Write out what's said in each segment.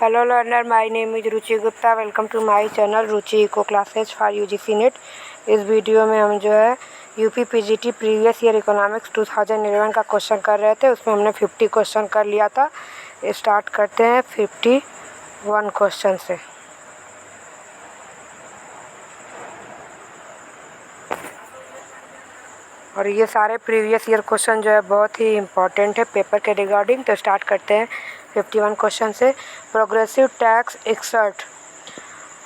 Hello learner, my name is Ruchi Gupta. Welcome to my channel Ruchi eco classes for UGC NET. इस वीडियो में हम जो है UP PGT previous year economics 2011 का क्वेश्चन कर रहे थे. उसमें हमने 50 क्वेश्चन कर लिया था. स्टार्ट करते हैं 51 क्वेश्चन से. और ये सारे प्रीवियस ईयर क्वेश्चन जो है बहुत ही इम्पोर्टेंट है पेपर के रिगार्डिंग. तो स्टार्ट करते हैं 51 क्वेश्चन से. Progressive tax exert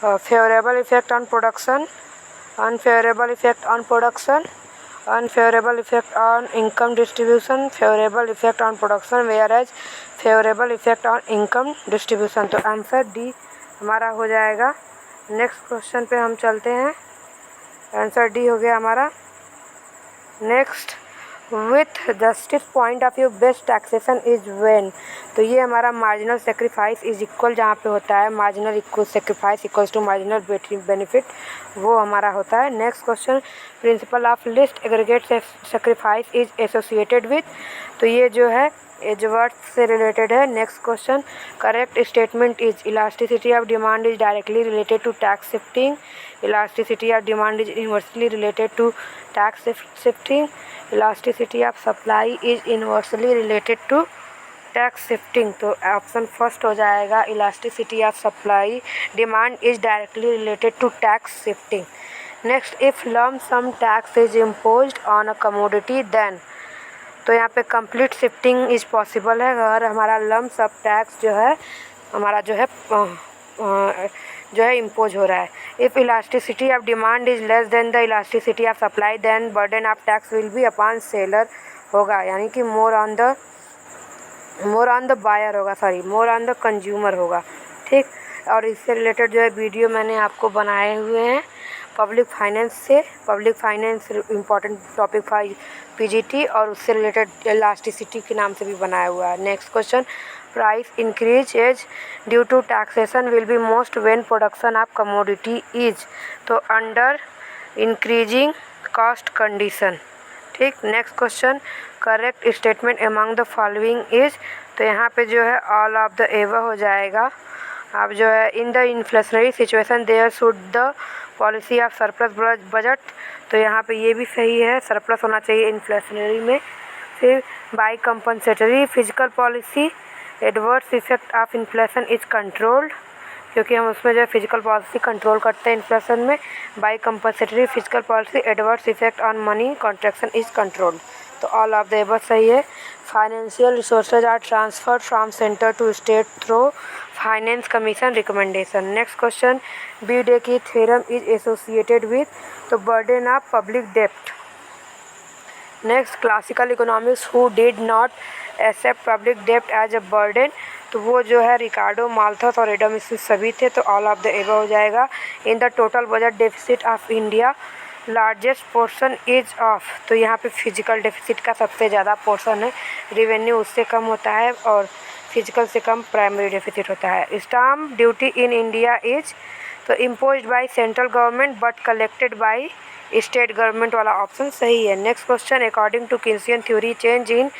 favourable effect on production, unfavourable effect on production, unfavourable effect on income distribution, favourable effect on production whereas favourable effect on income distribution. तो answer D हमारा हो जाएगा. Next question पे हम चलते हैं. Answer D हो गया हमारा. Next, with justice point of view best taxation is when. तो ये हमारा मार्जिनल सेक्रीफाइस इज इक्वल जहाँ पे होता है marginal equal sacrifice equals to marginal benefit, वो हमारा होता है. Next question, principle of least aggregate sacrifice is associated with. तो ये जो है एजवर्थ से रिलेटेड है. Next question, correct statement is elasticity of demand is directly related to tax shifting, elasticity of demand is inversely related to tax shifting, elasticity of supply is inversely related to tax shifting. तो option first हो जाएगा elasticity of supply demand is directly related to tax shifting. Next, if lump sum tax is imposed on a commodity then. तो यहाँ पे complete shifting is possible है अगर हमारा lump सब टैक्स जो है हमारा जो है इम्पोज हो रहा है. If elasticity of demand is less than the elasticity of supply then burden of tax will be upon seller होगा, यानी कि मोर ऑन द बायर होगा, मोर ऑन द कंज्यूमर होगा. ठीक. और इससे रिलेटेड जो है वीडियो मैंने आपको बनाए हुए हैं पब्लिक फाइनेंस से. Public finance important topic for PGT और उससे रिलेटेड इलास्टिसिटी के नाम से भी बनाया हुआ है. Next question, price increase as due to taxation will be most when production of commodity is. तो अंडर इंक्रीजिंग कॉस्ट कंडीशन. ठीक. Next question, correct statement among the following is. तो यहाँ पे जो है ऑल ऑफ द एबव हो जाएगा. अब जो है in the inflationary situation there should the policy of surplus budget. तो यहाँ पे ये भी सही है, सरप्लस होना चाहिए इन्फ्लेशनरी में. फिर by compensatory physical policy adverse effect of inflation is controlled, क्योंकि हम उसमें जो है फिजिकल पॉलिसी कंट्रोल करते हैं इन्फ्लेशन में. By compensatory physical policy adverse effect on money contraction is controlled. तो ऑल ऑफ द एबव सही है. Financial resources are transferred from centre to state through finance commission recommendation. Next question, B day की theorem is associated with. तो burden of public डेप्ट. Next, classical economics who did not accept public डेप्ट as a burden. तो वो जो है Ricardo, Malthus और Adam Smith सभी थे. तो ऑल ऑफ द एबव हो जाएगा. In the total budget deficit of India largest portion is of. तो यहाँ पे फिजिकल डेफिसिट का सबसे ज़्यादा पोर्शन है, रेवेन्यू उससे कम होता है और फिजिकल से कम प्राइमरी डेफिसिट होता है. Stamp duty in India is. तो imposed by central government but collected by state government वाला ऑप्शन सही है. Next question, according to Keynesian theory change in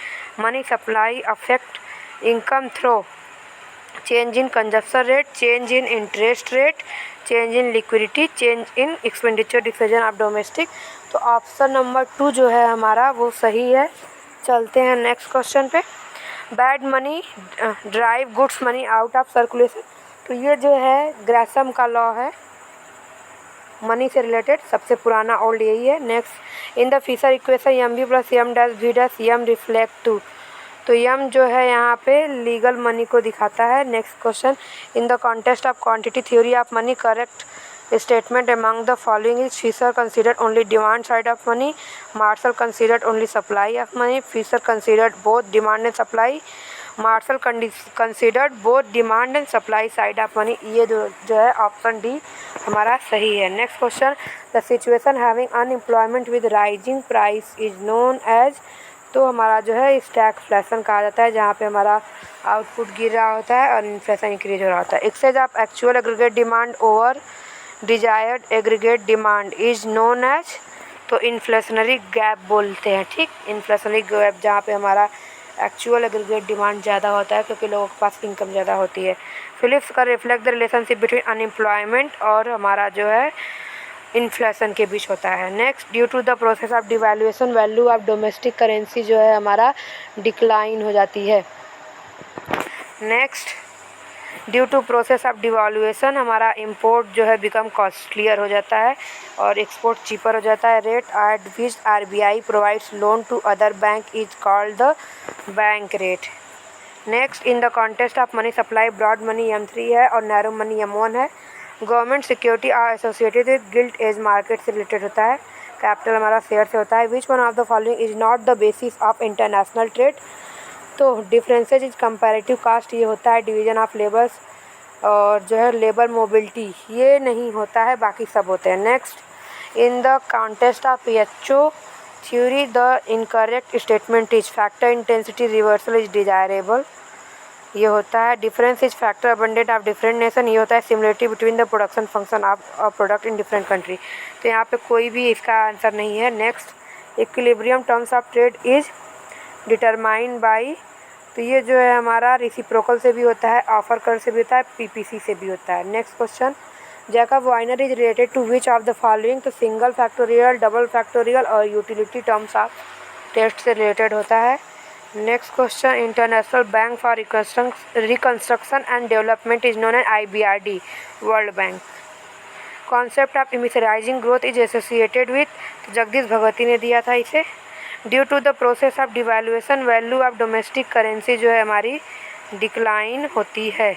money supply affect income through change in consumption rate, change in interest rate, change in liquidity, change in expenditure decision of domestic. तो option number 2 जो है हमारा वो सही है. चलते हैं next question पे. Bad money drive goods money out of circulation. तो ये जो है ग्रासम का लॉ है मनी से रिलेटेड, सबसे पुराना ओल्ड यही है. Next, in the Fisher equation M B plus M dash V dash M reflect to. तो यम जो है यहाँ पे लीगल मनी को दिखाता है. Next question, in the context of quantity theory of money correct statement among the following is. Fisher considered only demand side of money, Marshall considered only supply of money, Fisher considered both demand and supply, Marshall considered both demand and supply side of money. ये जो है option D हमारा सही है. Next question, the situation having unemployment with rising price is known as. तो हमारा जो है स्टैगफ्लेशन कहा जाता है, जहाँ पे हमारा आउटपुट गिर रहा होता है और इन्फ्लेशन इंक्रीज हो रहा होता है. Excess of actual aggregate demand over desired aggregate demand is known as. तो इन्फ्लेशनरी गैप बोलते हैं. ठीक. इन्फ्लेशनरी गैप जहाँ पे हमारा एक्चुअल एग्रीगेट डिमांड ज़्यादा होता है क्योंकि लोगों के पास इनकम ज़्यादा होती है। फिलिप्स का reflect the relationship between unemployment और हमारा जो है इन्फ्लेशन के बीच होता है। Next, due to the process of devaluation value of domestic currency जो है हमारा डिक्लाइन हो जाती है। Next, due to process of devaluation हमारा इंपोर्ट जो है बिकम कॉस्टलियर हो जाता है और एक्सपोर्ट चीपर हो जाता है। Rate at which RBI provides loan to other bank is called the bank rate. Next, in the contest of money supply broad money M3 है और नैरो मनी M1 है। Government security are associated with gilt edge market से related होता है। Capital हमारा share से होता है। Which one of the following is not the basis of international trade. तो डिफरेंसेज इज कंपैरेटिव कास्ट ये होता है, डिवीजन ऑफ लेबर्स और जो है लेबर मोबिलिटी ये नहीं होता है, बाकी सब होते हैं। Next, in the contest of PHO theory the incorrect statement is factor intensity reversal is desirable ये होता है। Difference is factor abundant of different nation ये होता है। Similarity between the production function of a product in different country तो यहाँ पे कोई भी इसका आंसर नहीं है। Next, equilibrium terms of trade is determined by तो ये जो है हमारा रेसिप्रोकल से भी होता है, ऑफर कर से भी होता है, PPC से भी होता है। Next question, Jacob Viner is related to which of the following. तो सिंगल फैक्टोरियल, डबल फैक्टोरियल और यूटिलिटी टर्म्स ऑफ टेस्ट से रिलेटेड होता है। Next question, international bank for reconstruction and development is known as IBRD world bank. Concept of immiserising growth is associated with Jagdish Bhagwati ने दिया था इसे। Due to the process of devaluation value of domestic currency जो है हमारी decline होती है।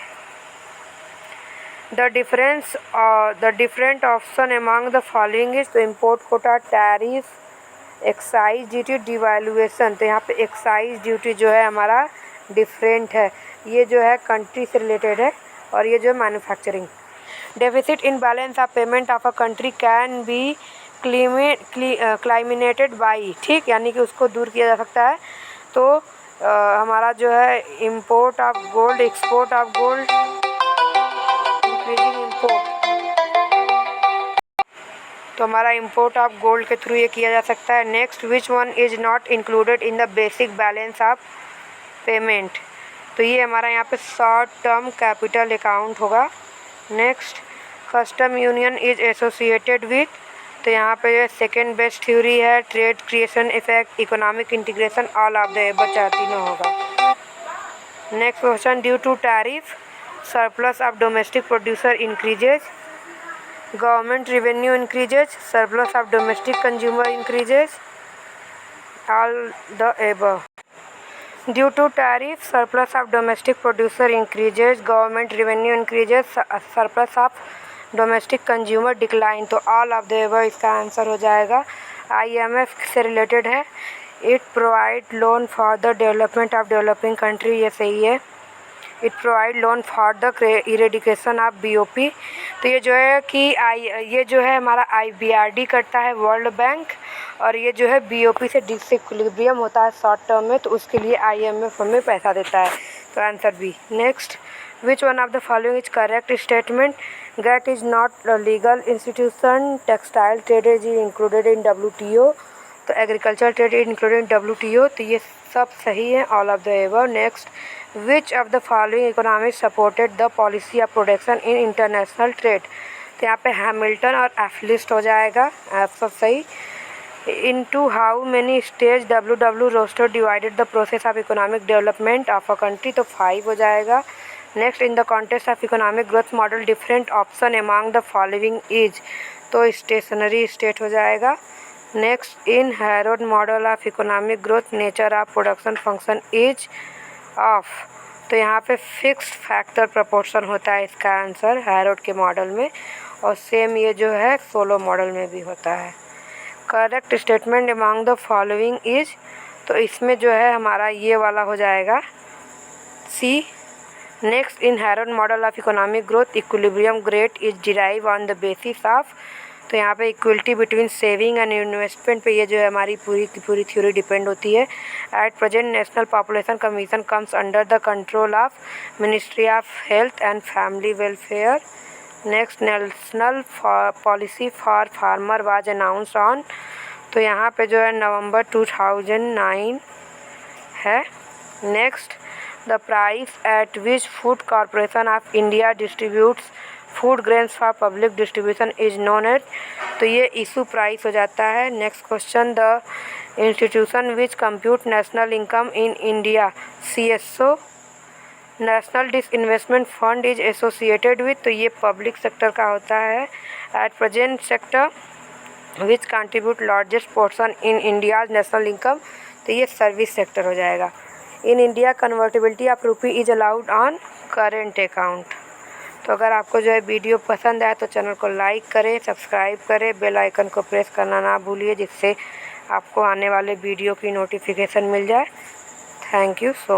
The different option among the following is तो import quota, tariff, excise duty, devaluation. तो यहाँ पे एक्साइज ड्यूटी जो है हमारा डिफरेंट है, ये जो है कंट्री से रिलेटेड है और ये जो है manufacturing. Deficit in balance of payment of a country can be eliminated by, ठीक, यानी कि उसको दूर किया जा सकता है। तो हमारा जो है import of gold, export of gold, increasing import, तो हमारा इंपोर्ट ऑफ गोल्ड के थ्रू ये किया जा सकता है। Next, which one is not included in the basic balance of payment. तो ये हमारा यहाँ पे शॉर्ट टर्म कैपिटल अकाउंट होगा। Next, custom union is associated with तो यहाँ पे सेकेंड बेस्ट थ्योरी है, trade creation effect, economic integration, all of the above तीनों होगा। Next question, due to tariff surplus of domestic producer increases, government revenue increases, surplus of domestic consumer increases, all the above. Due to tariff surplus of domestic producer increases, government revenue increases, surplus of domestic consumer decline, तो all of the above इसका answer हो जाएगा। IMF से related है, it provide loan for the development of developing country, ये सही है। It provide loan for the eradication of BOP, तो ये जो है कि ये जो है हमारा IBRD करता है वर्ल्ड बैंक और ये जो है BOP से डिसइक्विलिब्रियम होता है शॉर्ट टर्म में, तो उसके लिए IMF हमें पैसा देता है, तो answer B. Next, which one of the following is correct statement. GATT is not legal institution, textile trade is included in WTO, तो agriculture trade is included in WTO, तो ये सब सही है, all of the above. Next, which of the following economic supported the policy of protection in international trade, तो यहाँ पे Hamilton और एफलिस्ट हो जाएगा, सब सही। into how many stage WW roster divided the process of economic development of a country, तो 5 हो जाएगा। Next, in the contest of economic growth model different option among the following is, तो स्टेशनरी स्टेट हो जाएगा। Next, in Harrod model of economic growth nature of production function is of, तो यहाँ पे fixed factor proportion होता है इसका answer Herod के मॉडल में, और सेम ये जो है सोलो मॉडल में भी होता है। Correct statement among the following is, तो इसमें जो है हमारा ये वाला हो जाएगा C. Next, in Harrod model of economic growth equilibrium rate is derive on the basis of, तो यहाँ पे equality between saving and investment पे ये जो है हमारी पूरी की पूरी थ्योरी डिपेंड होती है। At present national population commission comes under the control of ministry of health and family welfare. Next, national policy for farmer was announced on, तो यहाँ पे जो है नवंबर 2009 है। Next, the price at which Food Corporation of India distributes food grains for public distribution is known as, तो ये issue price हो जाता है। Next question, the institution which compute national income in India CSO national disinvestment fund is associated with, तो ये public sector का होता है। At present sector which contribute largest portion in India's national income, तो ये सर्विस सेक्टर हो जाएगा। In India convertibility of rupee is allowed on current account. तो अगर आपको जो है वीडियो पसंद आए तो चैनल को लाइक करें, सब्सक्राइब करें, बेल आइकन को प्रेस करना ना भूलिए, जिससे आपको आने वाले वीडियो की नोटिफिकेशन मिल जाए। Thank you so much.